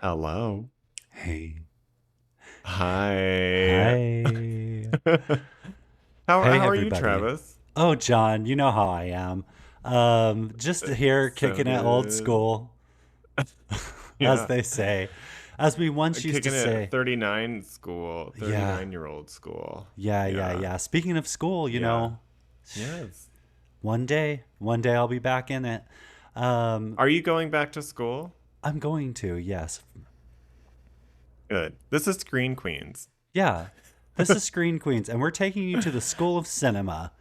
Hello. Hey. Hi. Hi. how Hey, how are you, everybody. Travis? Oh, John, you know how I am. Just here So kicking it old good. school, as Yeah. they say. As we once used to Kicking it say. 39 school, Yeah, 39-year-old school. yeah, Yeah. yeah. Speaking of school, Yeah. Yes. one day I'll be back in it. Um, Are you going back to school? I'm going to, yes. Good. This is Screen Queens. Yeah. This is Screen Queens, and we're taking you to the School of Cinema.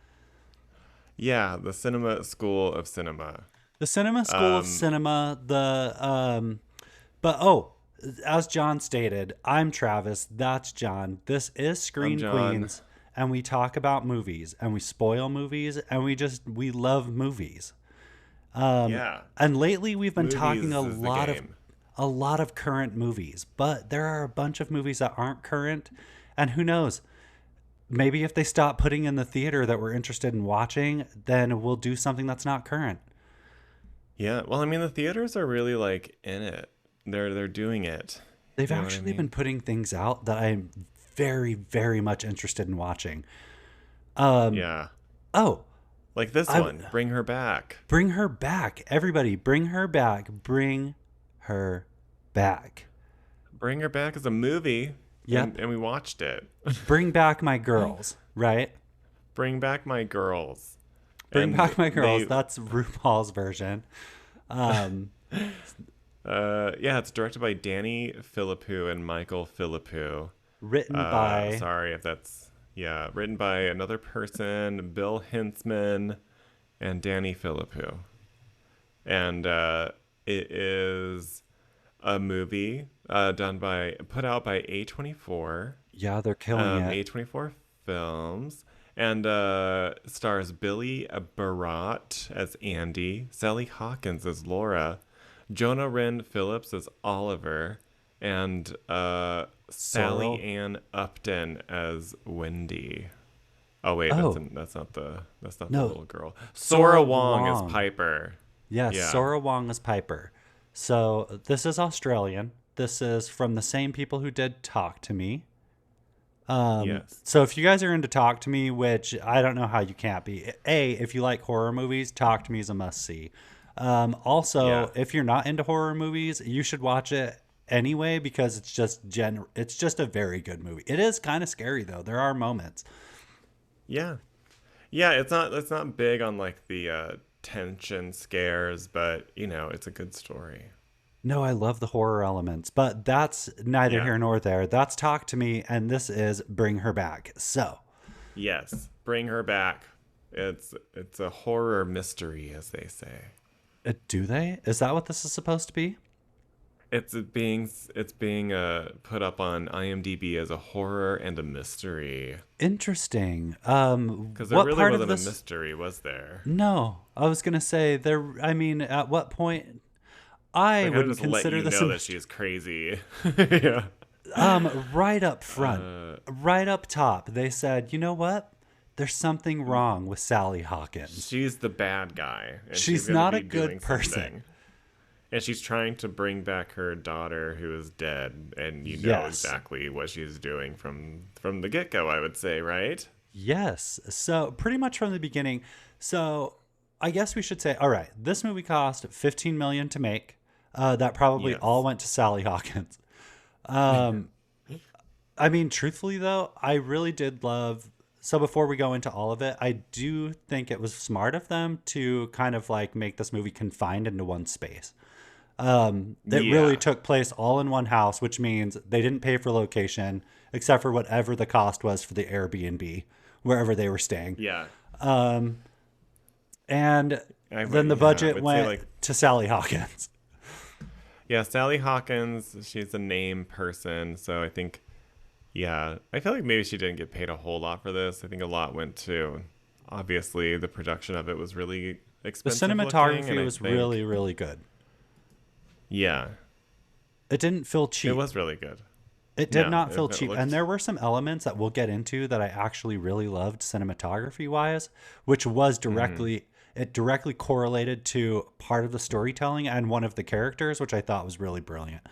Yeah, the Cinema School of Cinema. The Cinema School of Um, Cinema, but as John stated, I'm Travis. That's John. This is I'm Screen John. Queens, and we talk about movies, and we spoil movies, and we love movies. Yeah. And lately, we've been talking Movies is the game. a lot of current movies, but there are a bunch of movies that aren't current, and who knows? Maybe if they stop putting in the theater that we're interested in watching, then we'll do something that's not current. Yeah. Well, I mean, the theaters are really like in it. They're doing it. They've You know what I actually been mean? putting things out that I'm very, very much interested in watching. Um, Yeah. oh, Like this I one, Bring Her Back. bring her back, everybody. Bring her back. Bring her back. Bring Her Back is a movie, and, Yep. and we watched it. Bring back my girls. Right. Bring Back My Girls. Bring And back my girls. they, That's RuPaul's version. Um, yeah, it's directed by Danny Philippou and Michael Philippou. written by. Sorry if that's, yeah, written by another person, Bill Hintzman and Danny Philippou. And it is a movie put out by A24, Yeah, they're killing it. A24 Films, and stars Billy Barratt as Andy, Sally Hawkins as Laura, Jonah Wren Phillips as Oliver, and Sora. Sally Ann Upton as Wendy. Oh wait, Oh, that's not the no. little girl. Sora Sora Wong as Wong. Piper. Yes, Yeah. Sora Wong is Piper. So this is Australian. This is from the same people who did Talk to Me. Yes. So if you guys are into Talk to Me, which I don't know how you can't be, if you like horror movies, Talk to Me is a must see. Yeah. Also, if you're not into horror movies, you should watch it anyway because it's just a very good movie. It is kind of scary though. There are moments. Yeah. Yeah, it's not big on like the tension scares, but it's a good story. No, I love the horror elements, but that's neither Yeah. here nor there. That's Talk to Me, and this is Bring Her Back. So, Yes. Bring Her Back. It's a horror mystery, as they say. do they? Is that what this is supposed to be? It's being put up on IMDb as a horror and a mystery. Interesting. Because there What really part of wasn't a this? mystery, was there? No, I was gonna say there. I mean, at what point? They I kind of wouldn't just let consider you this a know that mystery. she's crazy. Yeah. Right up front, Uh, right up top, they said, you know what? There's something wrong with Sally Hawkins. she's the bad guy, and she's She's going to not a be good doing person. something. And she's trying to bring back her daughter who is dead, and you know Yes. exactly what she's doing from the get-go, I would say, right? Yes. So pretty much from the beginning. So I guess we should say, all right, this movie cost 15 million to make. That probably all Yes. went to Sally Hawkins. Um, I mean, truthfully though, I really did love. So before we go into all of it, I do think it was smart of them to kind of like make this movie confined into one space. It really Yeah. took place all in one house, which means they didn't pay for location except for whatever the cost was for the Airbnb wherever they were staying. Yeah. And then the I budget would say went like, to Sally Hawkins. yeah, Sally Hawkins, she's a name person, so I think, yeah, I feel like maybe she didn't get paid a whole lot for this. I think a lot went to, obviously, the production of it was really The expensive looking, and cinematography I was think, really, really good. yeah, It didn't feel it cheap. was really good. It did No, not feel it cheap. And looked, there were some elements that we'll get into that I actually really loved cinematography wise, which was it directly correlated to part of the storytelling and one of the characters, which I thought was really brilliant.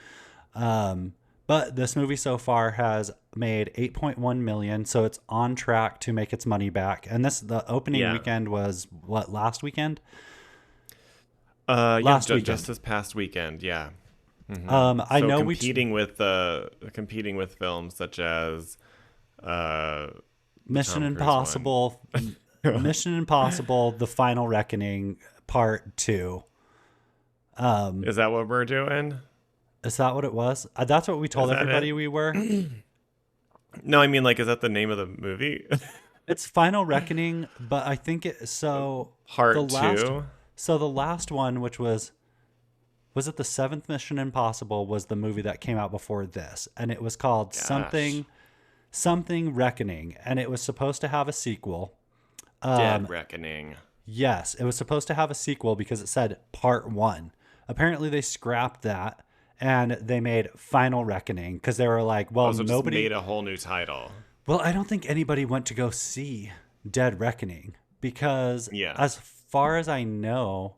But this movie so far has made 8.1 million, so it's on track to make its money back. And the opening Yeah. weekend was what, last weekend? Yeah, Last weekend. just this past weekend, yeah. I So know competing with films such as the Mission Tom Cruise one. Impossible, Mission Impossible: The Final Reckoning Part 2. Is that what we're doing? Is that what it was? That's what we Is told that everybody it? we were. No, I mean, like, is that the name of the movie? It's Final Reckoning, but I think the Part last two? the last one, which was it the seventh Mission Impossible, was the movie that came out before this, and it was called Gosh. something Reckoning, and it was supposed to have a sequel. Dead Reckoning. Yes, it was supposed to have a sequel because it said Part 1. Apparently they scrapped that and they made Final Reckoning because they were like, well, Also, just nobody. made a whole new title. Well, I don't think anybody went to go see Dead Reckoning because, Yeah. as far as I know,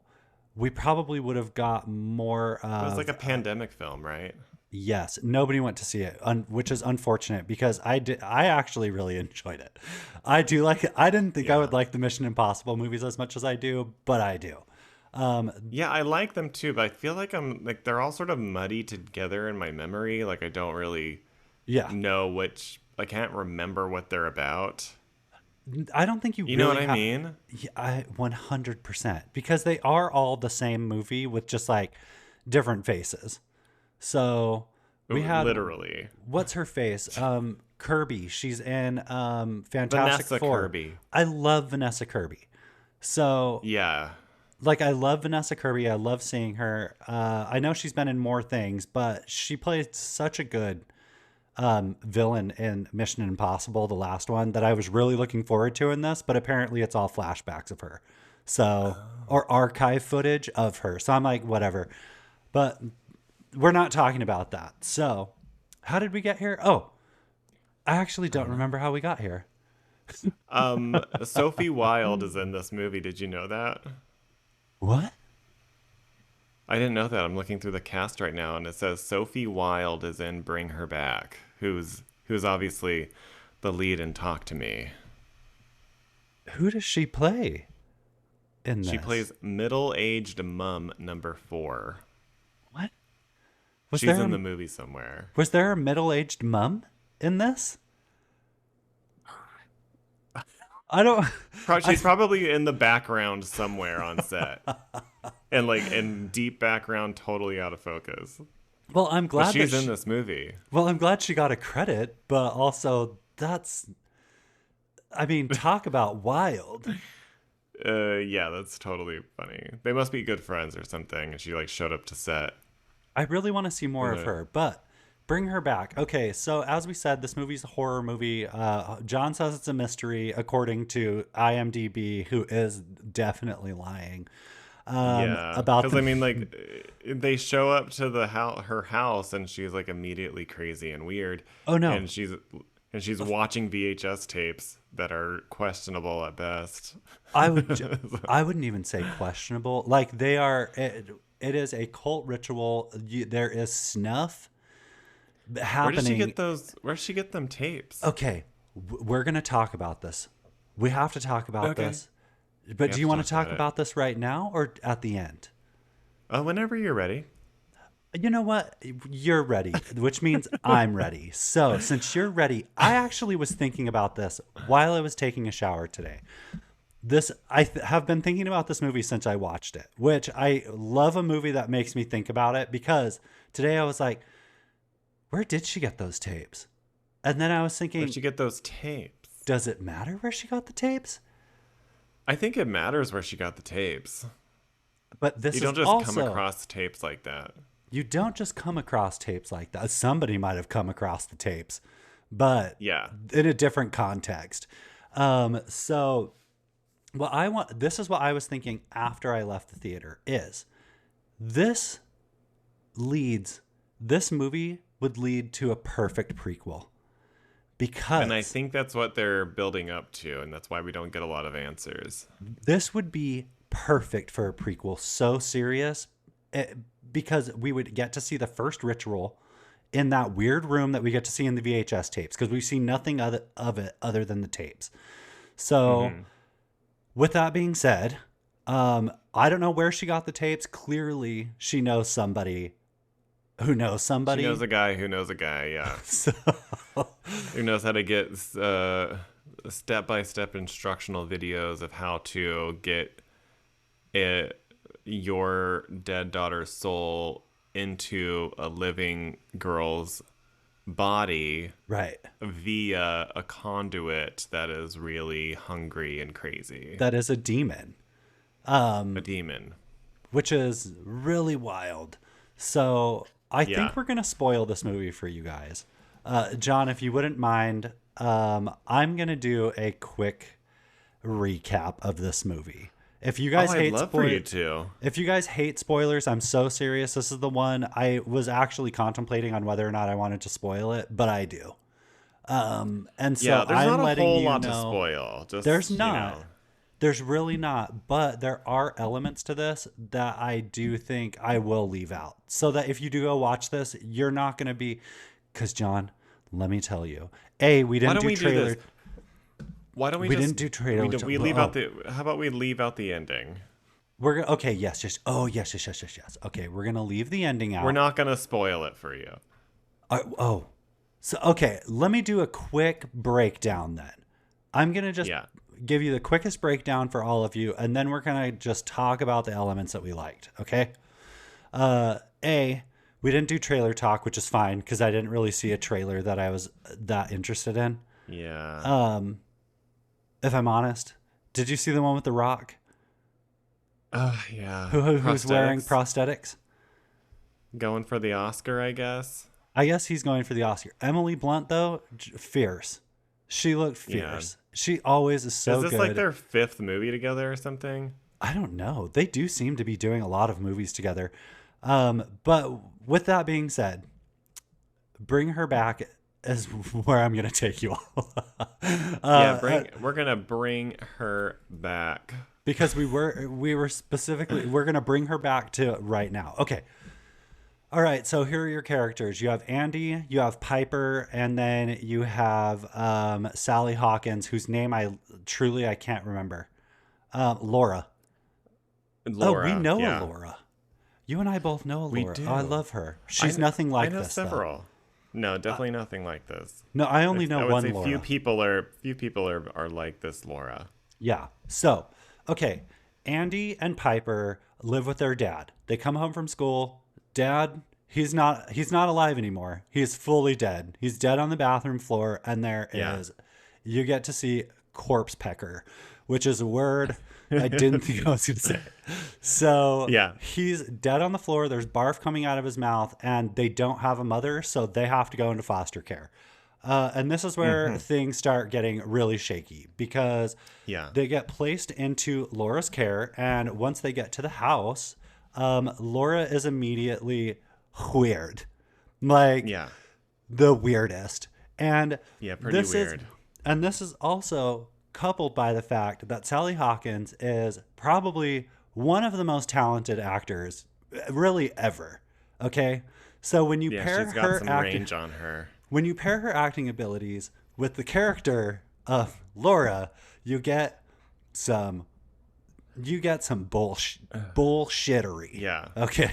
we probably would have got more It was like of. a pandemic film, right? Yes, nobody went to see it, which is unfortunate because I did. I actually really enjoyed it. I do like it. I didn't think I Yeah. would like the Mission Impossible movies as much as I do, but I do. Yeah, I like them too, but I feel like they're all sort of muddy together in my memory. Like I don't really Yeah, know I can't remember what they're about. I don't think you You know what really I have. mean? Yeah, 100% because they are all the same movie with just like different faces. So we had Literally. what's her face? Kirby. She's in Fantastic Vanessa Four. Kirby. I love Vanessa Kirby. So Yeah. like I love Vanessa Kirby. I love seeing her. I know she's been in more things, but she played such a good villain in Mission Impossible, the last one, that I was really looking forward to in this. But apparently, it's all flashbacks of her, so or archive footage of her. So I'm like, whatever. But we're not talking about that. So, how did we get here? Oh, I actually I don't don't know. remember how we got here. Sophie Wilde is in this movie. Did you know that? What? I didn't know that. I'm looking through the cast right now, and it says Sophie Wilde is in Bring Her Back, who's obviously the lead in Talk to Me. Who does she play in She this? plays middle-aged mum number 4. What? Was She's there in a, the movie somewhere. was there a middle-aged mum in this? I don't. She's probably in the background somewhere on set, and like in deep background, totally out of focus. Well, I'm But glad she's in this movie. well, I'm glad she got a credit, but also that's. I mean, talk about wild. Yeah, that's totally funny. They must be good friends or something, and she like showed up to set. I really want to see more of Uh, her, but bring her back. Okay, so as we said, this movie's a horror movie. John says it's a mystery, according to IMDb, who is definitely lying Yeah, about because I the. mean, like, they show up to her house, and she's like immediately crazy and weird, Oh no, and she's watching VHS tapes that are questionable at best. I wouldn't even say questionable. Like they are. It is a cult ritual. There is snuff Where did she happening. get those? Where did she get them tapes? Okay, we're going to talk about this. We have to talk about Okay, this. But we do have you to want to talk talk about it. about this right now or at the end? Whenever you're ready. You know what? You're ready, which means I'm ready. So, since you're ready, I actually was thinking about this while I was taking a shower today. Have been thinking about this movie since I watched it, which I love a movie that makes me think about it because today I was like, where did she get those tapes? And then I was Where'd thinking, she get those tapes? does it matter where she got the tapes? I think it matters where she got the tapes. But this You is don't just come also, across tapes like that. you don't just come across tapes like that. Somebody might have come across the tapes, but Yeah. in a different context. So this is what I was thinking after I left the theater is this this movie would lead to a perfect prequel And I because think that's what they're building up to, and that's why we don't get a lot of answers. this would be perfect for a prequel. So serious because we would get to see the first ritual. in that weird room that we get to see in the VHS tapes, because we've seen nothing of it other than the tapes. So with that being said, I don't know where she got the tapes. Clearly, she knows somebody who knows somebody. She knows a guy who knows a guy, yeah. So, who knows how to get step-by-step instructional videos of how to get your dead daughter's soul into a living girl's body, right, via a conduit that is really hungry and crazy. That is a demon. A demon. Which is really wild. So I think we're going to spoil this movie for you guys. John, if you wouldn't mind, I'm going to do a quick recap of this movie. If you guys hate if you guys hate spoilers, I'm so serious. This is the one I was actually contemplating on whether or not I wanted to spoil it, but I do. And so there's I'm not a letting whole you lot know, to spoil. Just, there's not. There's really not, but there are elements to this that I do think I will leave out, so that if you do go watch this, you're not going to be, because John, let me tell you, we didn't do trailer. Why don't we didn't do trailer? We leave out the. How about we leave out the ending? We're gonna. Okay. Yes. Yes. Oh. Yes. Yes. Yes. Yes. Yes. Okay. We're gonna leave the ending out. We're not gonna spoil it for you. So okay. Let me do a quick breakdown then. I'm gonna just give you the quickest breakdown for all of you, and then we're gonna just talk about the elements that we liked. Okay. We didn't do trailer talk, which is fine because I didn't really see a trailer that I was that interested in. Yeah. If I'm honest, did you see the one with The Rock? Yeah. Who's wearing prosthetics? Going for the Oscar, I guess. I guess he's going for the Oscar. Emily Blunt, though, fierce. She looked fierce. Yeah. She always is so good. Is this like their 5th movie together or something? I don't know. They do seem to be doing a lot of movies together. But with that being said, bring her back is where I'm going to take you all. We're going to bring her back. Because we were specifically, we're going to bring her back to right now. Okay. All right. So here are your characters. You have Andy, you have Piper, and then you have Sally Hawkins, whose name I can't remember. Laura. Oh, we know a Laura. You and I both know a Laura. We do. Oh, I love her. She's nothing like this. I know several. Though. No, definitely nothing like this. No, I only know one Laura. Few people are like this Laura. Yeah. So, okay, Andy and Piper live with their dad. They come home from school. Dad, he's not alive anymore. He's fully dead. He's dead on the bathroom floor, and you get to see corpse pecker, which is a word I didn't think I was going to say. So he's dead on the floor. There's barf coming out of his mouth, and they don't have a mother, so they have to go into foster care. And this is where things start getting really shaky because they get placed into Laura's care, and once they get to the house, Laura is immediately weird. The weirdest. And pretty weird. This is also coupled by the fact that Sally Hawkins is probably one of the most talented actors really ever. Okay? So when you pair she's got some range on her. When you pair her acting abilities with the character of Laura, you get some bullshittery. Yeah. Okay.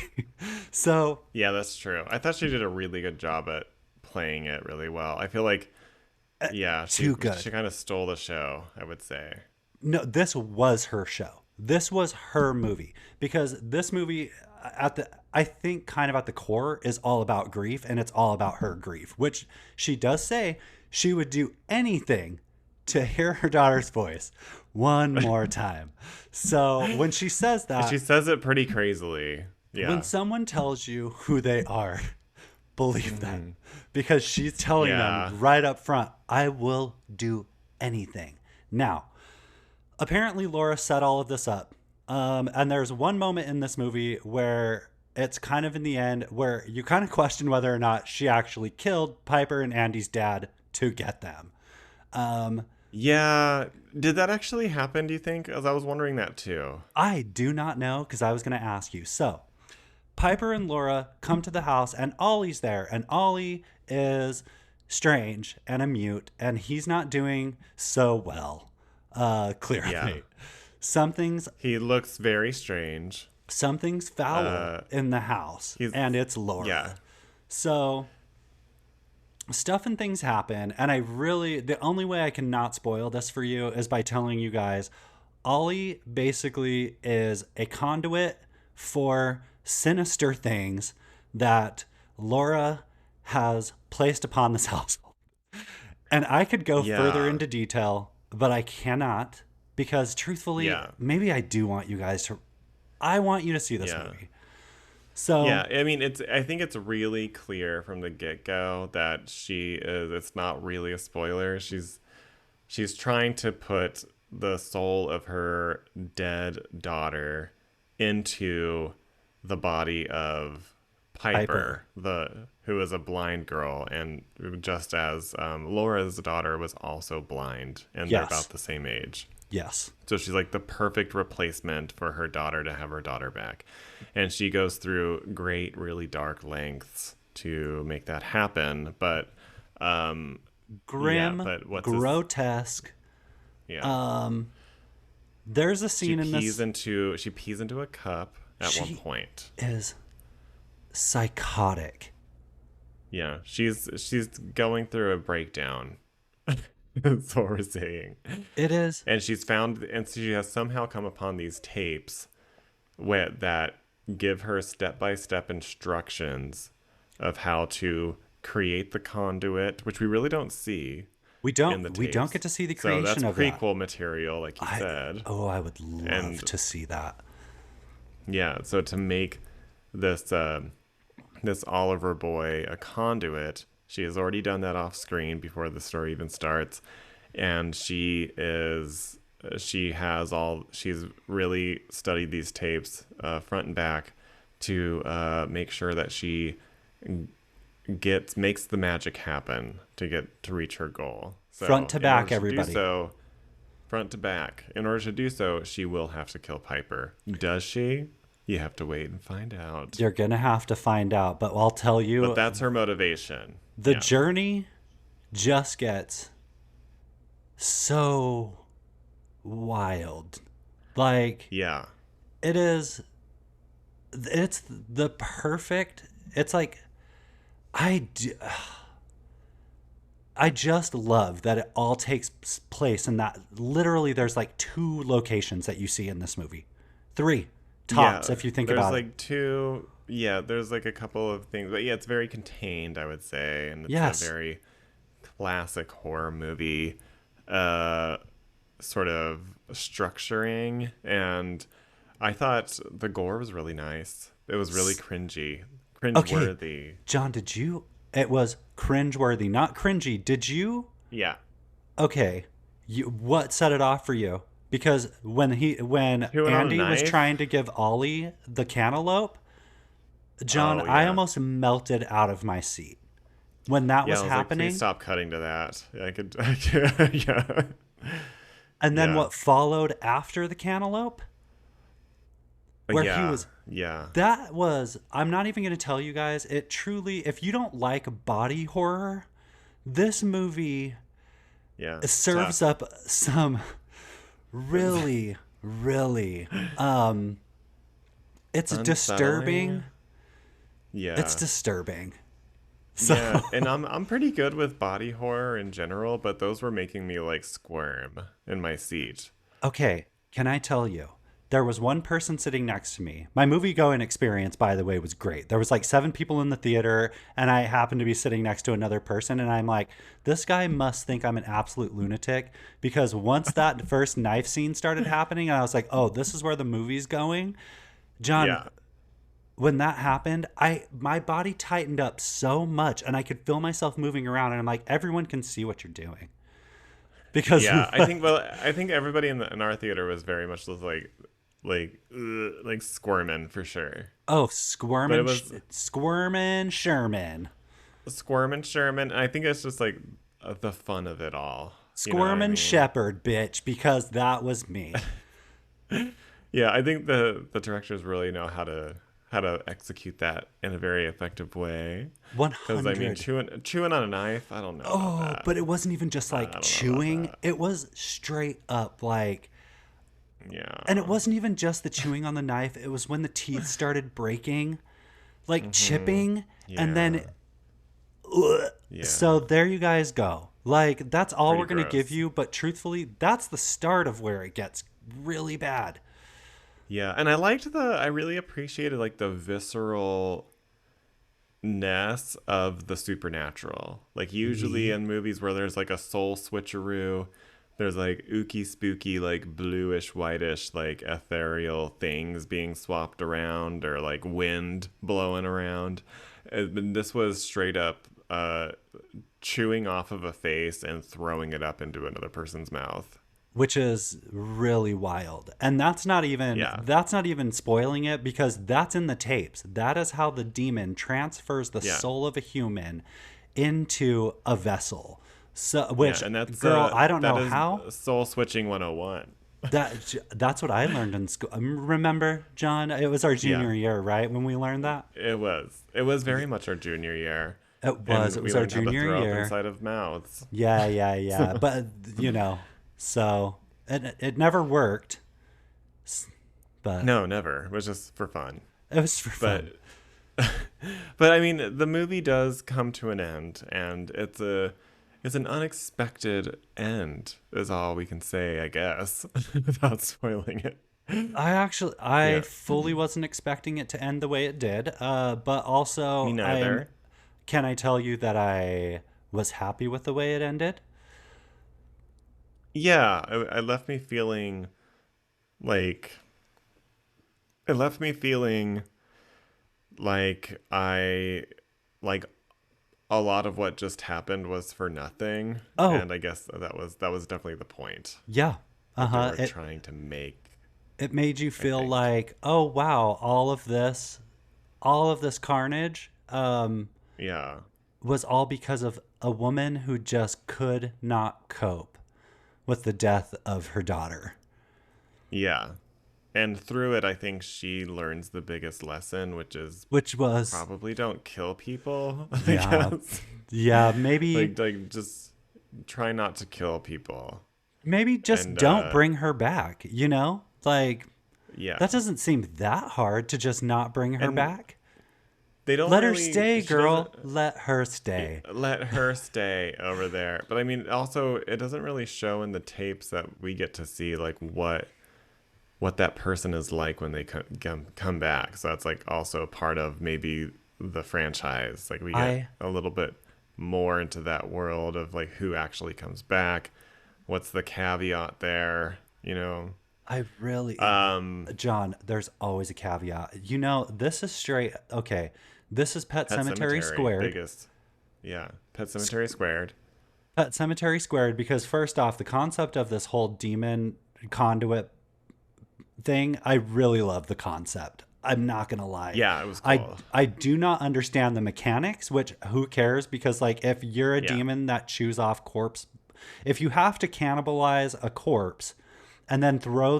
So yeah, that's true. I thought she did a really good job at playing it really well. I feel like she kind of stole the show, I would say. No, this was her show. This was her movie, because this movie I think kind of at the core is all about grief, and it's all about her grief, which she does say she would do anything to hear her daughter's voice one more time. So when she says that, she says it pretty crazily. Yeah. When someone tells you who they are, believe them, because she's telling them right up front, I will do anything. Now, apparently Laura set all of this up. And there's one moment in this movie where it's kind of in the end where you kind of question whether or not she actually killed Piper and Andy's dad to get them. Did that actually happen, do you think? As I was wondering that too. I do not know, because I was going to ask you. So Piper and Laura come to the house, and Ollie's there, and Ollie is strange and a mute, and he's not doing so well, clearly. Yeah. Something's He looks very strange. something's foul in the house, and it's Laura. Yeah. So stuff and things happen, and the only way I can not spoil this for you is by telling you guys Ollie basically is a conduit for sinister things that Laura has placed upon this household. And I could go further into detail, but I cannot, because truthfully, maybe I do want you guys to, I want you to see this movie. So yeah, I mean, I think it's really clear from the get-go that it's not really a spoiler. She's trying to put the soul of her dead daughter into the body of Piper. Who is a blind girl, and just as Laura's daughter was also blind, and they're about the same age. Yes. So she's like the perfect replacement for her daughter to have her daughter back. And she goes through great, really dark lengths to make that happen. But grim, grotesque. There's a scene in this. She pees into a cup at one point. Is psychotic. Yeah, she's going through a breakdown. That's what we're saying. It is. And she has somehow come upon these tapes that give her step-by-step instructions of how to create the conduit, which we really don't see. We don't get to see the creation of that. So that's prequel material, like you said. Oh, I would love to see that. Yeah, so to make this Oliver boy a conduit, she has already done that off screen before the story even starts, and she's really studied these tapes front and back to make sure that she makes the magic happen to reach her goal. So front to back, everybody. Front to back. In order to do so, she will have to kill Piper. Does she? You have to wait and find out. You're going to have to find out, but I'll tell you. But that's her motivation. The journey just gets so wild. Like, it's the perfect, it's like, I just love that it all takes place in that, literally there's like 2 locations that you see in this movie. 3 tops, if you think about it. There's like 2, there's like a couple of things, but it's very contained, I would say, and it's a very classic horror movie sort of structuring, and I thought the gore was really nice. It was really cringeworthy. Okay. John, it was cringeworthy, not cringy. Did you? Yeah. Okay. What set it off for you? Because when Andy was trying to give Ollie the cantaloupe, John, I almost melted out of my seat when that was happening. Like, please stop cutting to that. I could yeah. And then what followed after the cantaloupe? Where he was. Yeah. That was, I'm not even going to tell you guys, it truly, if you don't like body horror, this movie serves up some really, really, it's unsettling. Disturbing. Yeah. It's disturbing. So. And I'm pretty good with body horror in general, but those were making me like squirm in my seat. Okay, can I tell you? There was one person sitting next to me. My movie-going experience, by the way, was great. There was like 7 people in the theater, and I happened to be sitting next to another person, and I'm like, this guy must think I'm an absolute lunatic, because once that first knife scene started happening, and I was like, oh, this is where the movie's going. John, when that happened, my body tightened up so much, and I could feel myself moving around, and I'm like, everyone can see what you're doing. Because I think everybody in our theater was very much like squirming for sure. Oh, squirming Sherman. Squirming Sherman. I think it's just like the fun of it all. Squirming Shepherd, bitch, because that was me. Yeah, I think the directors really know how to how to execute that in a very effective way. Because, I mean, 100. chewing on a knife, I don't know about Oh, that. but it wasn't even just I like don't know about chewing. that. It was straight up like, and it Yeah. wasn't even just the chewing on the knife. It was when the teeth started breaking, like chipping, and then, Yeah. ugh. Yeah. So there you guys go. Like, that's all Pretty we're going to give gross. you. But truthfully, that's the start of where it gets really bad. Yeah. And I really appreciated like the visceralness of the supernatural. Like, usually Ye- in movies where there's like a soul switcheroo, there's like ooky spooky, like bluish, whitish, like ethereal things being swapped around or like wind blowing around. And this was straight up chewing off of a face and throwing it up into another person's mouth. Which is really wild. And Yeah. that's not even spoiling it because that's in the tapes. That is how the demon transfers the Yeah. soul of a human into a vessel. So Yeah. which, And girl, I don't that know is how. soul switching 101. That's what I learned in school. Remember, John? It was our Yeah. junior year, right? When we learned that? It was. It was very much our junior year. It was. And It we was our learned how to junior throw up year. inside of mouths. Yeah, yeah, yeah. But so it never worked. But No, never. It was just for fun. it was for fun. But but I mean, the movie does come to an end, and it's an unexpected end. Is all we can say, I guess, without spoiling it. I Yeah, fully wasn't expecting it to end the way it did. But me also, neither. can I tell you that I was happy with the way it ended? Yeah, it left me feeling like it left me feeling like I like a lot of what just happened was for nothing, Oh, and I guess that was definitely the point yeah. that they Uh-huh. were trying to make, It made you I feel think. like, "Oh, wow, all of this carnage Yeah. was all because of a woman who just could not cope with the death of her daughter." Yeah. And through it, I think she learns the biggest lesson, which is Which was, probably don't kill people, I yeah, guess. yeah, maybe Like just try not to kill people. maybe just And don't bring her back, you know? Like, yeah. that doesn't seem that hard to just not bring her And back. they don't Let her really stay, she doesn't girl. Let her stay. let her stay over there. But I mean, also it doesn't really show in the tapes that we get to see like what that person is like when they come back. So that's like also part of maybe the franchise. Like we get I a little bit more into that world of like who actually comes back. What's the caveat there? You know? I really, Um, John, there's always a caveat. You know, this is straight, okay. This is Pet Pet Cemetery Cemetery, Squared. biggest. Yeah, Pet Cemetery Squared. Pet Cemetery Squared, because first off, the concept of this whole demon conduit thing, I really love the concept. I'm not gonna lie. Yeah, it was cool. I do not understand the mechanics, which who cares? Because like if you're a Yeah, demon that chews off corpse, if you have to cannibalize a corpse and then throw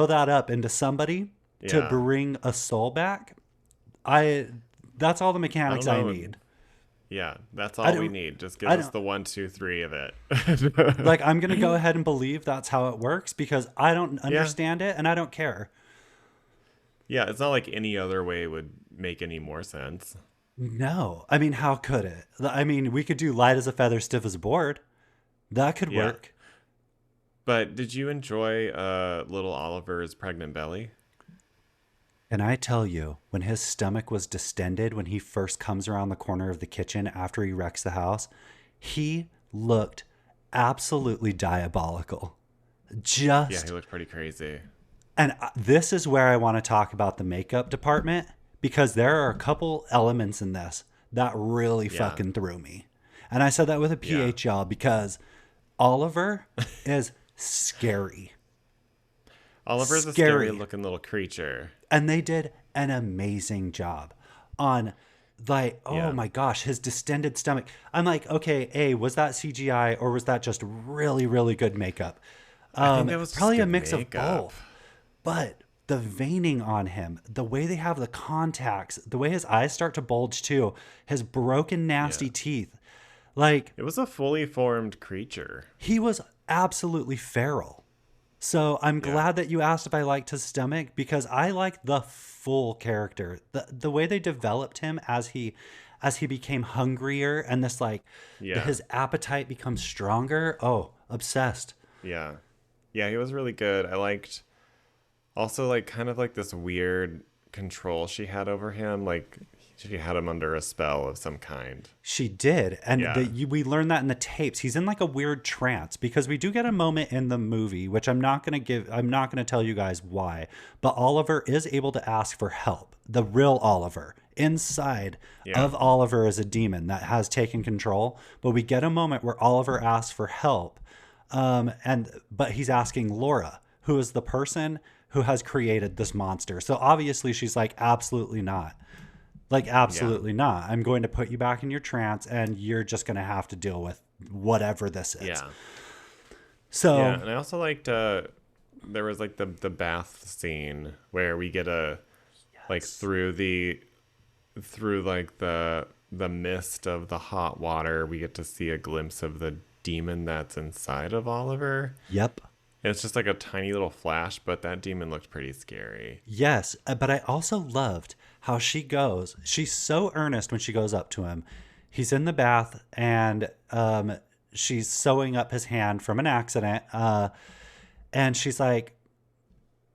that up into somebody to yeah. bring a soul back, I that's all the I don't mechanics I know. need. Yeah, that's I all we don't need. Just give I us don't the one, two, three of it. like I'm gonna go ahead and believe that's how it works because I don't Yeah, understand it and I don't care. yeah. It's not like any other way would make any more sense. No. I mean, how could it? I mean, we could do light as a feather, stiff as a board. That could Yeah. work. But did you enjoy little Oliver's pregnant belly? And I tell you, when his stomach was distended when he first comes around the corner of the kitchen after he wrecks the house, he looked absolutely diabolical. Yeah, he Just, looked pretty crazy. and this is where I want to talk about the makeup department because there are a couple elements in this that really Yeah, fucking threw me. And I said that with a yeah. PH, y'all, because Oliver is scary. Oliver's a scary Scary. looking little creature. And they did an amazing job on like, oh Yeah. my gosh, his distended stomach. I'm like, okay, A, was that CGI or was that just really, really good makeup? I think that was just Probably a good mix of makeup. both. But the veining on him, the way they have the contacts, the way his eyes start to bulge too, his broken, nasty Yeah. teeth. Like, It was a fully formed creature. he was absolutely feral. So I'm Yeah. glad that you asked if I liked his stomach, because I like the full character. The way they developed him as he became hungrier, and this like Yeah. his appetite becomes stronger. Oh, obsessed. Yeah. Yeah, he was really good. I liked also like kind of like this weird control she had over him. Like she had him under a spell of some kind. She did, and Yeah. we learned that in the tapes. He's in like a weird trance, because we do get a moment in the movie, which I'm not going to give. I'm not going to tell you guys why, but Oliver is able to ask for help. The real Oliver. Inside Yeah. of Oliver is a demon that has taken control, but we get a moment where Oliver asks for help, but he's asking Laura, who is the person who has created this monster. So obviously she's like, absolutely not. Like, absolutely not. I'm going to put you back in your trance, and you're just going to have to deal with whatever this is. Yeah. So, Yeah, and I also liked there was like the bath scene where we get like through like the mist of the hot water, we get to see a glimpse of the demon that's inside of Oliver. yep. And it's just like a tiny little flash, but that demon looked pretty scary. Yes. But I also loved how she goes. She's so earnest when she goes up to him. He's in the bath, and she's sewing up his hand from an accident. And she's like,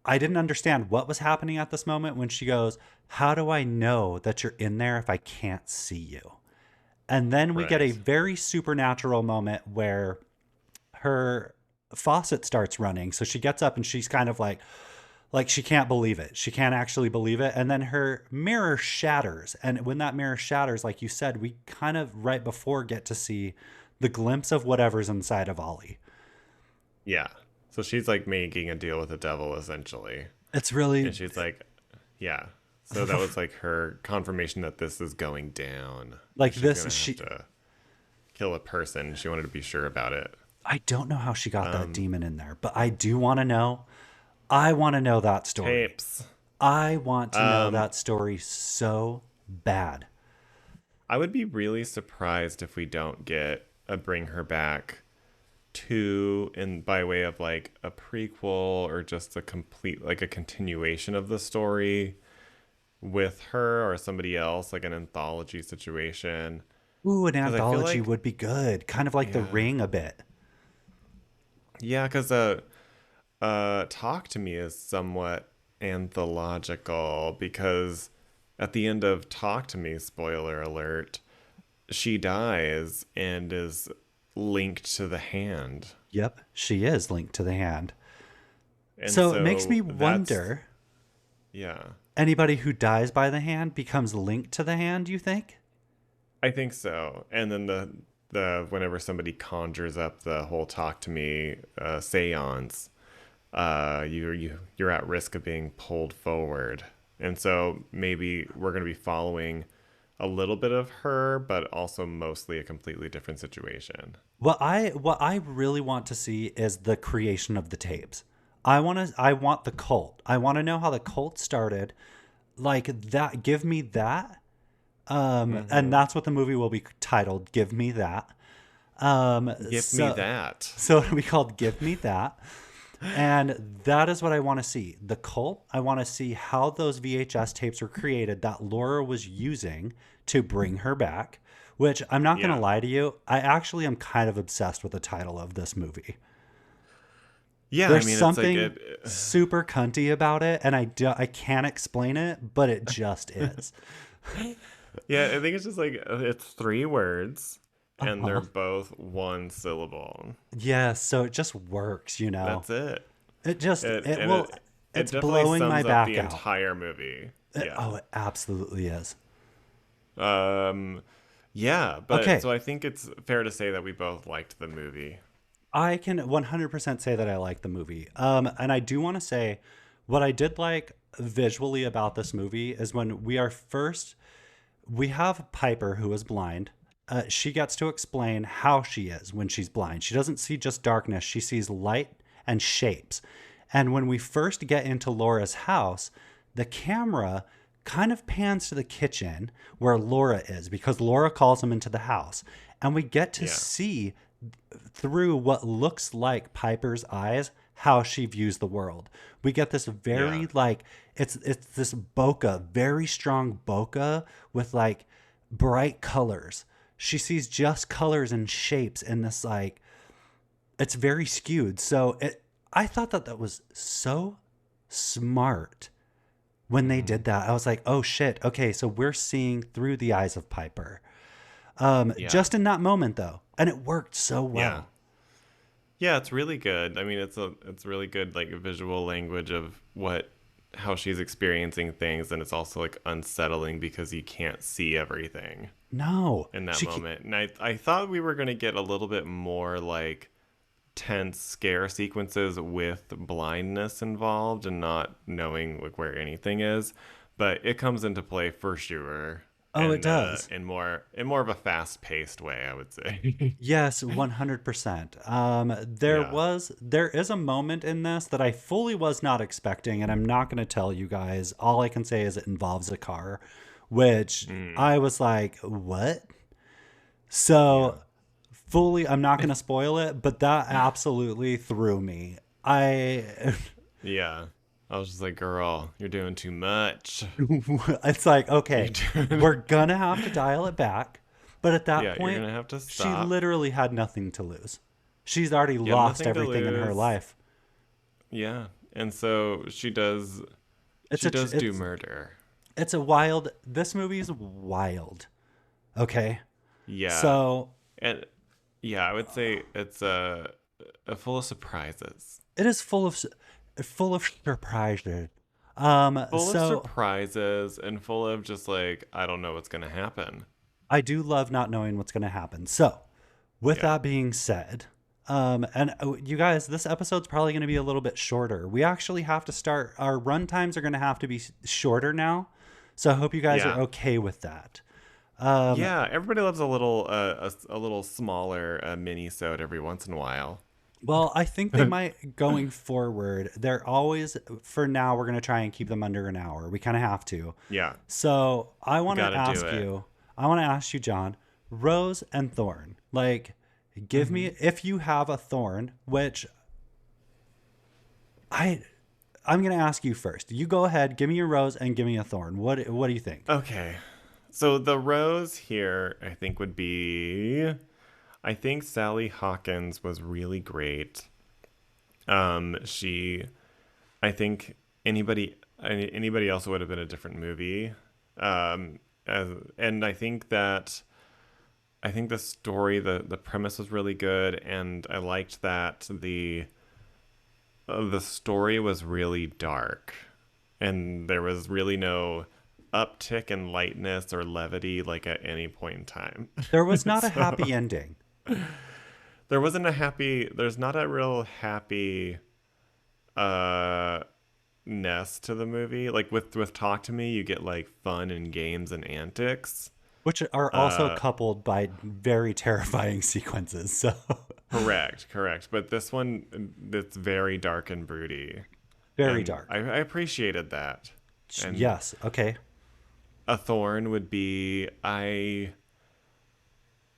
I didn't understand what was happening at this moment when she goes, how do I know that you're in there if I can't see you? And then we get a Right. very supernatural moment where her faucet starts running. So she gets up and she's kind of like she can't believe it. She can't actually believe it. And then her mirror shatters. And when that mirror shatters, like you said, we kind of right before get to see the glimpse of whatever's inside of Ollie. Yeah. So she's like making a deal with the devil essentially. It's really, And she's like, yeah. So that was like her confirmation that this is going down. like She's this. gonna She, have to kill a person. She wanted to be sure about it. I don't know how she got that demon in there, but I do want to know. I want to know that story. Tapes. I want to know that story so bad. I would be really surprised if we don't get a Bring Her Back 2 in by way of like a prequel or just a complete like a continuation of the story with her or somebody else, like an anthology situation. Ooh, an 'Cause I feel anthology like- would be good. Kind of like The Yeah. Ring a bit. Yeah, because Talk to Me is somewhat anthological because at the end of Talk to Me, spoiler alert, she dies and is linked to the hand. Yep, she is linked to the hand. And So it makes me that's- wonder, Yeah, anybody who dies by the hand becomes linked to the hand, you think? I think so. And then the whenever somebody conjures up the whole Talk to Me seance, you're at risk of being pulled forward. And so maybe we're going to be following a little bit of her, but also mostly a completely different situation. What I really want to see is the creation of the tapes. I want the cult. I want to know how the cult started. Like that, give me that. And that's what the movie will be titled, Give Me That. Give me that. So it'll be called Give Me That. And that is what I want to see. The cult. I want to see how those VHS tapes were created that Laura was using to bring her back, which I'm not going Yeah. to lie to you. I actually am kind of obsessed with the title of this movie. Yeah, There's I mean, something it's like super cunty about it, and I can't explain it, but it just is. yeah, I think it's just like it's 3 words and they're both one syllable. Yeah, so it just works, you know. That's it. It just It it's definitely blowing my sums up back the out. entire movie. Yeah. Oh, it absolutely is. Yeah, but Okay. so I think it's fair to say that we both liked the movie. I can 100% say that I like the movie. And I do want to say what I did like visually about this movie is when we have Piper, who is blind. She gets to explain how she is when she's blind. She doesn't see just darkness. She sees light and shapes. And when we first get into Laura's house, the camera kind of pans to the kitchen where Laura is because Laura calls him into the house. And we get to see through what looks like Piper's eyes how she views the world. We get this very like it's this bokeh, very strong bokeh with like bright colors. She sees just colors and shapes in this like it's very skewed. So I thought that was so smart when they did that. I was like, oh shit, okay, so we're seeing through the eyes of Piper. Just in that moment though, and it worked so well. Yeah, it's really good. I mean, it's really good like visual language of how she's experiencing things, and it's also like unsettling because you can't see everything. No, In that moment. And I thought we were gonna get a little bit more like tense scare sequences with blindness involved and not knowing like where anything is, but it comes into play for sure. Oh, it does. In more of a fast-paced way, I would say. Yes, 100%. There is a moment in this that I fully was not expecting, and I'm not going to tell you guys. All I can say is it involves a car, which I was like, what? So fully, I'm not going to spoil it, but that absolutely threw me. Yeah. I was just like, girl, you're doing too much. It's like, okay, we're going to have to dial it back. But at that point, you're gonna have to stop. she literally had nothing to lose. She's already lost everything in her life. Yeah. And so she does do murder. It's this movie is wild. Okay. Yeah. So. And yeah, I would say it's full of surprises. It is full of surprises. Full of surprises and full of just like, I don't know what's going to happen. I do love not knowing what's going to happen. So with that being said, and you guys, this episode's probably going to be a little bit shorter. We actually have to start, our run times are going to have to be shorter now. So I hope you guys are okay with that. Everybody loves a little smaller mini-sode every once in a while. Well, I think they might going forward. They're always, for now, we're going to try and keep them under an hour. We kind of have to. Yeah. So I want to ask you, John, Rose and Thorn. Like, give me, if you have a thorn, which I'm going to ask you first. You go ahead, give me your rose and give me a thorn. What do you think? Okay. So the rose here, I think would be... I think Sally Hawkins was really great. I think anybody else would have been a different movie. And I think the story, the premise was really good, and I liked that the story was really dark, and there was really no uptick in lightness or levity like at any point in time. There was not a happy ending. There's not a real happy ness to the movie. Like with Talk to Me, you get like fun and games and antics, which are also coupled by very terrifying sequences. So correct. But this one, it's very dark and broody. Very dark. I appreciated that. And yes. Okay. A thorn would be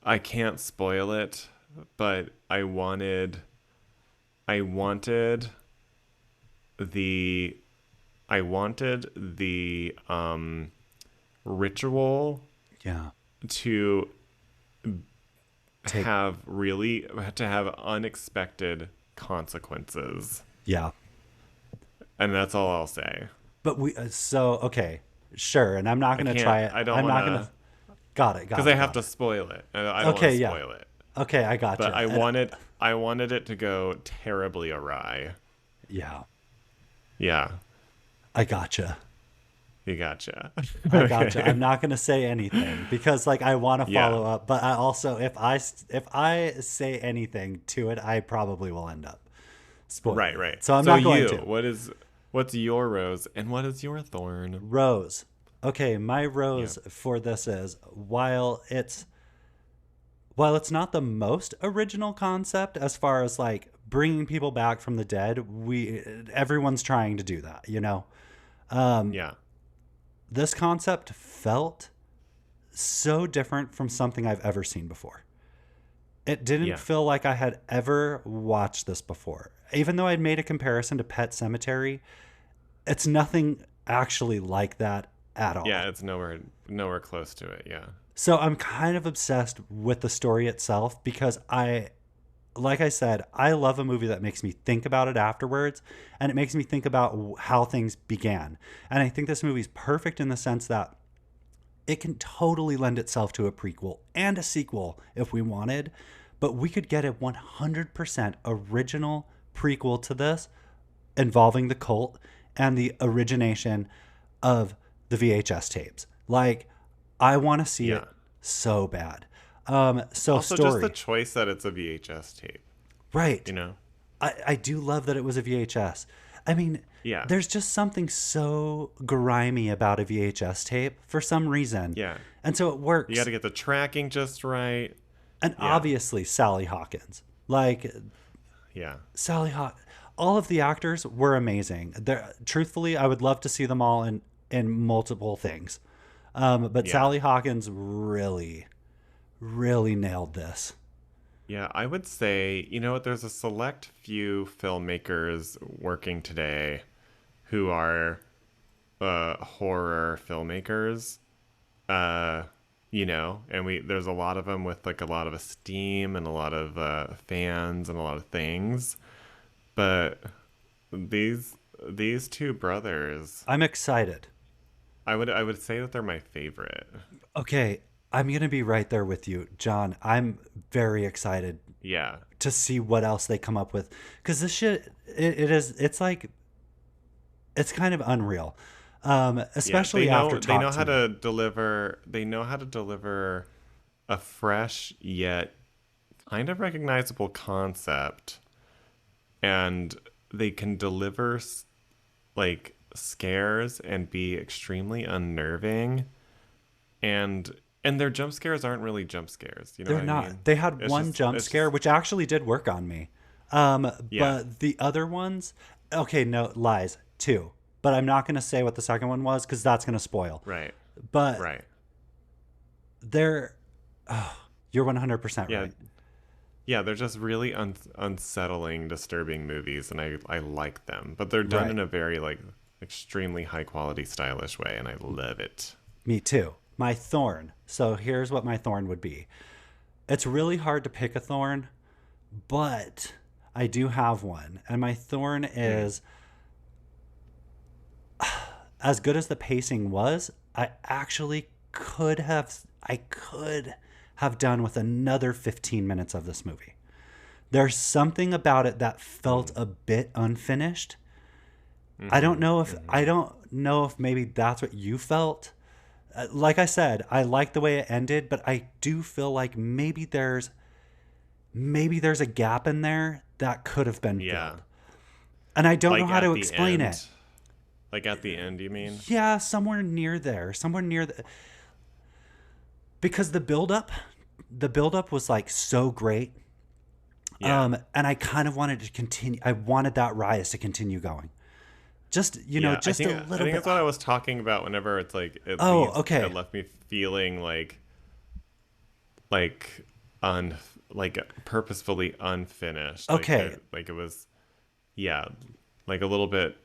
I can't spoil it, but I wanted the ritual to have unexpected consequences. Yeah. And that's all I'll say. But okay, sure. And I'm not going to try it. I'm not going to. Got it. Because I have to spoil it. I don't want to spoil it. Okay, I got you. But I wanted it to go terribly awry. Yeah. Yeah. I gotcha. You gotcha. I gotcha. I'm not going to say anything because like I want to follow up, but I also if I say anything to it, I probably will end up spoiling. Right. So I'm not going to. What's your rose and what is your thorn? Rose. Okay, my rose for this is while it's not the most original concept as far as like bringing people back from the dead, everyone's trying to do that, you know? Yeah. This concept felt so different from something I've ever seen before. It didn't feel like I had ever watched this before. Even though I'd made a comparison to Pet Sematary, it's nothing actually like that at all. Yeah, it's nowhere close to it, yeah. So I'm kind of obsessed with the story itself because like I said, I love a movie that makes me think about it afterwards, and it makes me think about how things began. And I think this movie's perfect in the sense that it can totally lend itself to a prequel and a sequel if we wanted, but we could get a 100% original prequel to this involving the cult and the origination of the VHS tapes. Like, I want to see it so bad. So also, story. just the choice that it's a VHS tape. Right. You know? I do love that it was a VHS. I mean, there's just something so grimy about a VHS tape for some reason. Yeah. And so it works. You got to get the tracking just right. And obviously Sally Hawkins. Like, Sally Hawkins. All of the actors were amazing. Truthfully, I would love to see them all in multiple things. But Sally Hawkins really, really nailed this. Yeah, I would say, you know what, there's a select few filmmakers working today who are horror filmmakers, you know, and there's a lot of them with like a lot of esteem and a lot of fans and a lot of things. But these two brothers, I'm excited. I would say that they're my favorite. Okay, I'm going to be right there with you, John. I'm very excited to see what else they come up with. Because this shit, it's like, it's kind of unreal. Especially after They know how to deliver a fresh yet kind of recognizable concept. And they can deliver, like, scares and be extremely unnerving. And their jump scares aren't really jump scares. You know They're not. I mean? They had one jump scare, which actually did work on me. But the other ones, okay, no, lies, 2. But I'm not going to say what the second one was because that's going to spoil. Right. But they're, you're 100% right. Yeah, they're just really unsettling, disturbing movies, and I like them. But they're done in a very, like, extremely high-quality, stylish way, and I love it. Me too. My thorn. So here's what my thorn would be. It's really hard to pick a thorn, but I do have one. And my thorn is, as good as the pacing was, I actually could have done with another 15 minutes of this movie. There's something about it that felt a bit unfinished. I don't know if maybe that's what you felt. Like I said, I like the way it ended, but I do feel like maybe there's a gap in there that could have been filled. And I don't know how to explain it. Like at the end, you mean? Yeah, somewhere near there. Because the buildup was like so great. And I kind of wanted to continue. I wanted that rise to continue going. Just, a little bit. I think that's what I was talking about whenever it's like, it left me feeling like purposefully unfinished. Okay. Like it was, like a little bit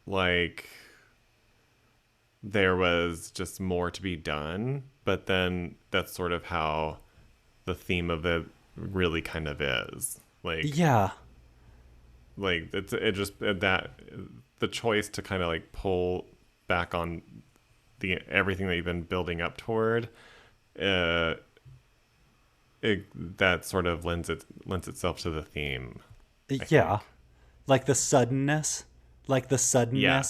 like there was just more to be done, but then that's sort of how the theme of it really kind of is. Like, like the choice to kind of like pull back on everything that you've been building up toward, that sort of lends itself to the theme. Like the suddenness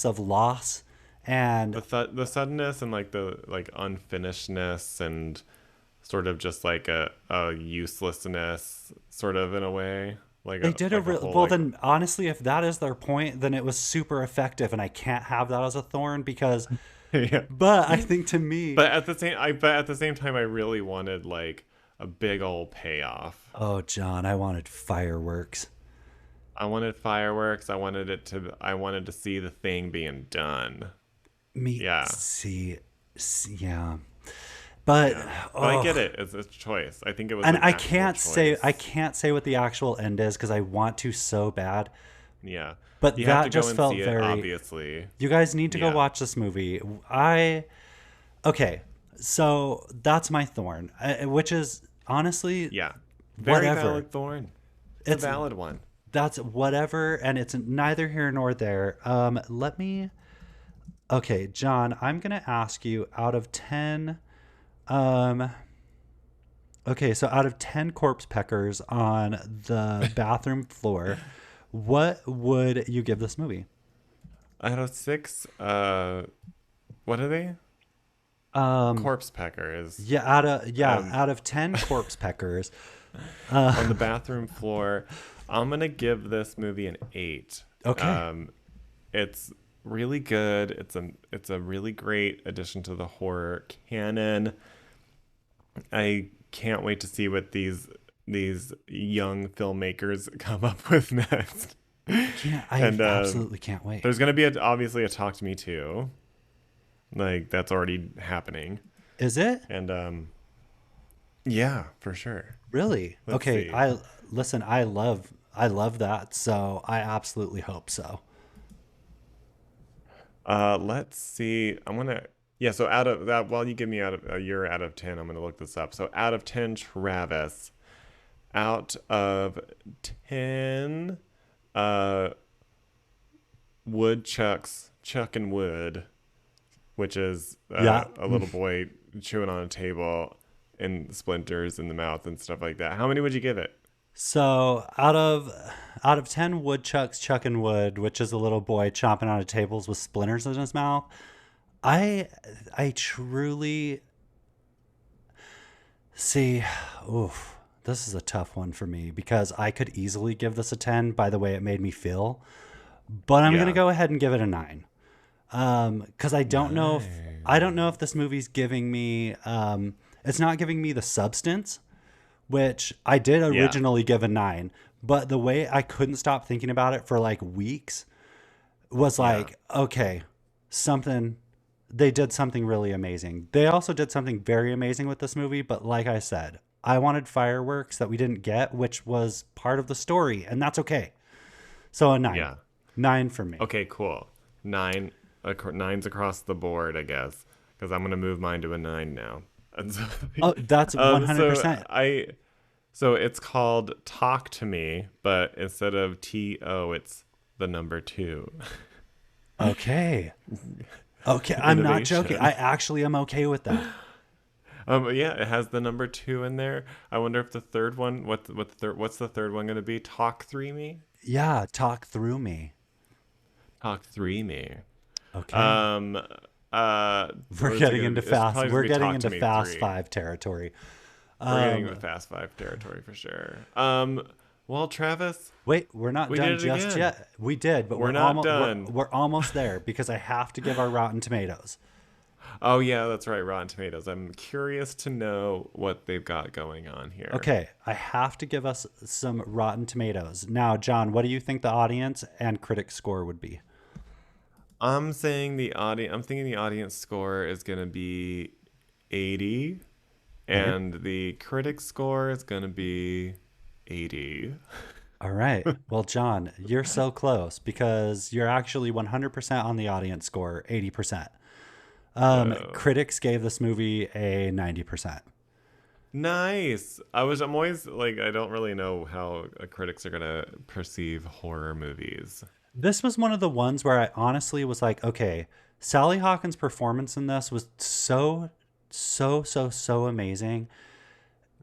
of loss and the suddenness and like the unfinishedness and sort of just like a uselessness sort of in a way. Like they did then honestly, if that is their point, then it was super effective, and I can't have that as a thorn because. But I think to me, but at the same time, I really wanted like a big old payoff. Oh, John, I wanted fireworks. I wanted fireworks. I wanted to see the thing being done. Me Yeah. yeah. But Yeah. But I get it. It's a choice. I think it was and an I actual can't say choice. I can't say what the actual end is because I want to so bad. Yeah. But You have to that go just and felt see it, very. obviously. You guys need to go Yeah. watch this movie. Okay, so that's my thorn, which is honestly Yeah. Very whatever. valid thorn. It's a It's valid one. that's whatever, and it's neither here nor there. Let me. Okay, John, I'm gonna ask you out of 10. Um, okay, so out of 10 corpse peckers on the bathroom floor, what would you give this movie? Out of 6, what are they? Um, Corpse peckers. Um, out of 10 corpse peckers. on the bathroom floor. I'm gonna give this movie an 8. Okay. It's really good. It's a really great addition to the horror canon. I can't wait to see what these young filmmakers come up with next. I And absolutely can't wait. there's gonna be obviously a Talk to Me Too. Like that's already happening. Is it? And yeah, for sure. Really? Let's Okay, see. I listen, I love that, so I absolutely hope so. Let's see. I'm gonna yeah. So out of that, while you give me out of your out of 10, I'm gonna look this up. So out of 10, Travis. Out of 10, uh, woodchucks, Chuck and Wood, which is Yeah. a little boy chewing on a table and splinters in the mouth and stuff like that. How many would you give it? So out of 10 woodchucks chucking wood, which is a little boy chomping on a tables with splinters in his mouth, I truly see. Oof, this is a tough one for me because I could easily give this a 10 by the way it made me feel, but I'm gonna Yeah. go ahead and give it a 9. Because I don't know if this movie's giving me it's not giving me the substance, which I did Yeah. originally give a 9, but the way I couldn't stop thinking about it for like weeks was Yeah. like, okay, something they did something really amazing. They also did something very amazing with this movie, but like I said, I wanted fireworks that we didn't get, which was part of the story, and that's okay. So a 9. Yeah. 9 for me. Okay, cool. 9, nine's across the board, I guess, because I'm gonna move mine to a 9 now. And so, Oh, that's so 100%. so it's called Talk to Me, but instead of TO, it's the number 2. Okay. Okay, I'm not joking. Innovation. I actually am okay with that. Yeah, it has the number 2 in there. I wonder if the third one, what's the third one gonna be? Talk 3 Me? Yeah, talk through me. Talk 3 Me. Okay. Um, what We're is it getting gonna into be? It's probably fast. gonna We're be getting Talk to into Me fast 3. 5 territory. We're getting into Fast 5 territory for sure. Well, Travis, Wait, we're not we done did it just again. yet. We did, but We're we're not almost done. we're almost there because I have to give our Rotten Tomatoes. Oh yeah, that's right, Rotten Tomatoes. I'm curious to know what they've got going on here. Okay, I have to give us some Rotten Tomatoes. Now, John, what do you think the audience and critic score would be? I'm thinking the audience score is gonna be 80, Okay. and the critic score is gonna be 80. All right. Well, John, you're so close because you're actually 100% on the audience score, 80%. Whoa. Critics gave this movie a 90%. Nice. I'm always like I don't really know how critics are gonna perceive horror movies. This was one of the ones where I honestly was like, okay, Sally Hawkins' performance in this was so amazing.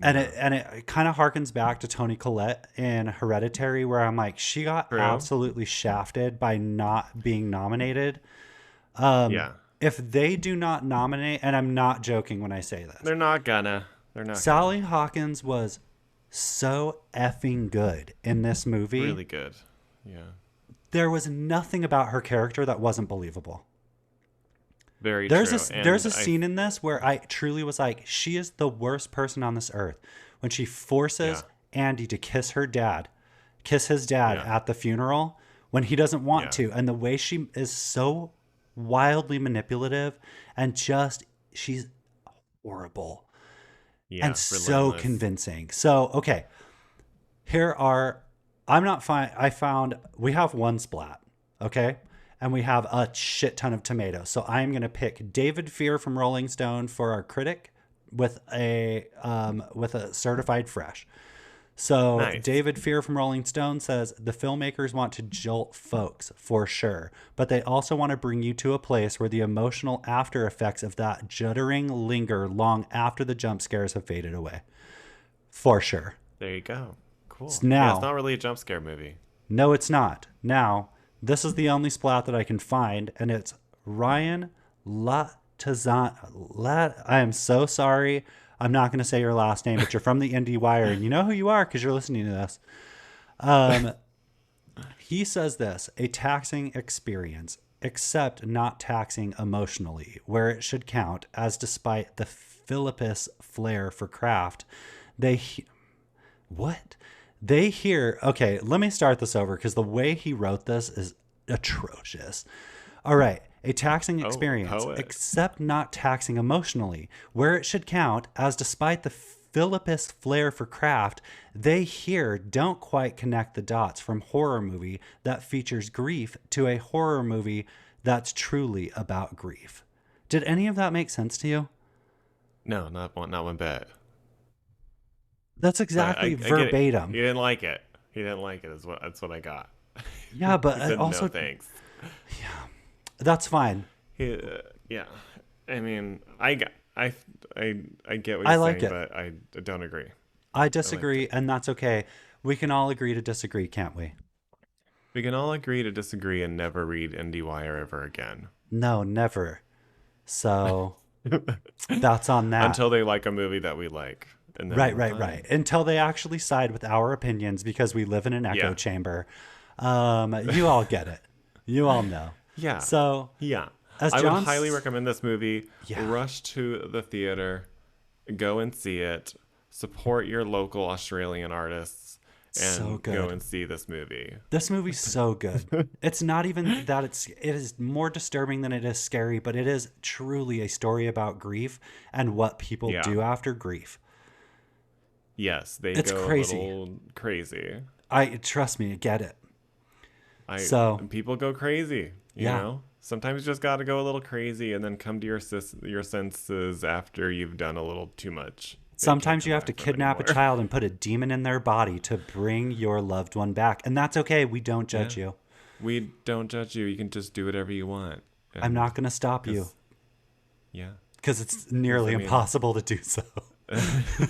And it kind of harkens back to Toni Collette in Hereditary, where I'm like, she got True. absolutely shafted by not being nominated. Um, Yeah. if they do not nominate, and I'm not joking when I say this, They're not gonna. They're not Sally Hawkins was so effing good in this movie. really good. Yeah. There was nothing about her character that wasn't believable. Very There's true. there's a scene in this where I truly was like, she is the worst person on this earth when she forces Yeah. Andy to kiss her dad kiss his dad Yeah. at the funeral when he doesn't want Yeah. to. And the way she is so wildly manipulative and she's horrible Yeah. and so Relentless. convincing. So, okay, I'm not fine. We have one splat, okay? And we have a shit ton of tomatoes. So I'm going to pick David Fear from Rolling Stone for our critic with a certified fresh. So Nice. David Fear from Rolling Stone says the filmmakers want to jolt folks for sure, but they also want to bring you to a place where the emotional after effects of that juddering linger long after the jump scares have faded away. For sure. There you go. Cool. Now, Yeah, it's not really a jump scare movie. No, it's not. Now, this is the only splat that I can find, and it's Ryan Latazan. I am so sorry. I'm not going to say your last name, but you're from the IndieWire, and you know who you are because you're listening to this. He says this: a taxing experience, except not taxing emotionally, where it should count, as despite the Philippus flair for craft, okay, let me start this over because the way he wrote this is atrocious. All right. A taxing experience, poet. except not taxing emotionally, where it should count, as despite the Philippus flair for craft, they here don't quite connect the dots from horror movie that features grief to a horror movie that's truly about grief. Did any of that make sense to you? No, not one bit. That's exactly I get it. verbatim. He didn't like it. That's what I got. Yeah, but He said, also, no thanks. that's fine. Yeah. I mean, I get what you're I like saying, it. but I don't agree. I disagree, and that's okay. We can all agree to disagree, can't we? We can all agree to disagree and never read IndieWire ever again. No, never. So that's on that. Until they like a movie that we like. And then Right. Until they actually side with our opinions because we live in an echo chamber. You all get it. You all know. Yeah. So yeah. As I John's- would highly recommend this movie. Yeah. Rush to the theater, go and see it, support your local Australian artists, and So good. go and see this movie. This movie's so good. It's not even that it is more disturbing than it is scary, but it is truly a story about grief and what people do after grief. Yes, It's go crazy. a little crazy. Trust me, I get it. People go crazy, you Yeah. know? Sometimes you just got to go a little crazy and then come to your senses after you've done a little too much. Sometimes you have to kidnap a child and put a demon in their body to bring your loved one back. And that's okay. We don't judge you. We don't judge you. You can just do whatever you want. I'm not going to stop you. Yeah. Because it's nearly impossible to do so.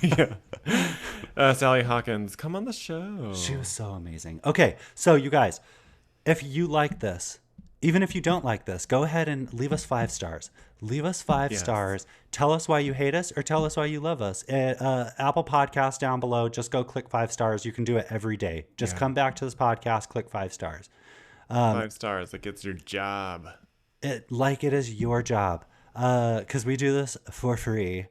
Yeah. Sally Hawkins, come on the show. She was so amazing. Okay, so you guys, if you like this, even if you don't like this, go ahead and leave us 5 stars. Leave us 5 stars. Tell us why you hate us or tell us why you love us. Apple Podcast down below, just go click 5 stars. You can do it every day. Just come back to this podcast, click 5 stars. 5 stars. Like it's your job. It is your job. Because we do this for free.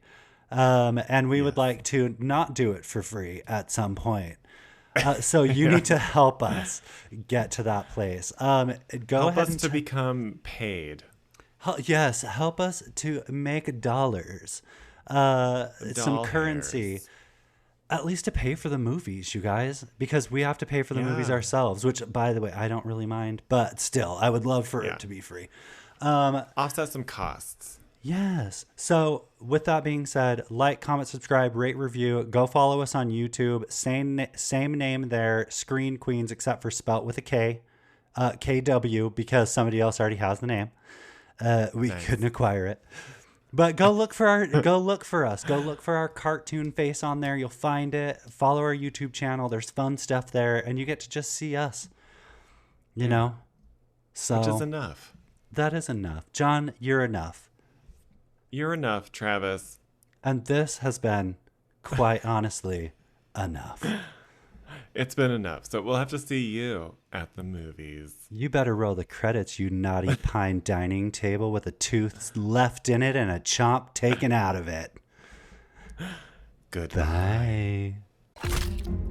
And we would like to not do it for free at some point. So you need to help us get to that place. Help us to become paid. Yes, help us to make dollars. Some currency. At least to pay for the movies, you guys. Because we have to pay for the movies ourselves. Which, by the way, I don't really mind. But still, I would love for it to be free. Offset some costs. Yes. So with that being said, like, comment, subscribe, rate, review. Go follow us on YouTube. Same name there. Screen Queens, except for spelt with a K. KW, because somebody else already has the name. We couldn't acquire it. But go look for us. Go look for our cartoon face on there. You'll find it. Follow our YouTube channel. There's fun stuff there, and you get to just see us. You know? So which is enough. That is enough. John, you're enough. You're enough, Travis. And this has been, quite honestly, enough. It's been enough. So we'll have to see you at the movies. You better roll the credits, you naughty pine dining table with a tooth left in it and a chomp taken out of it. Goodbye. Bye.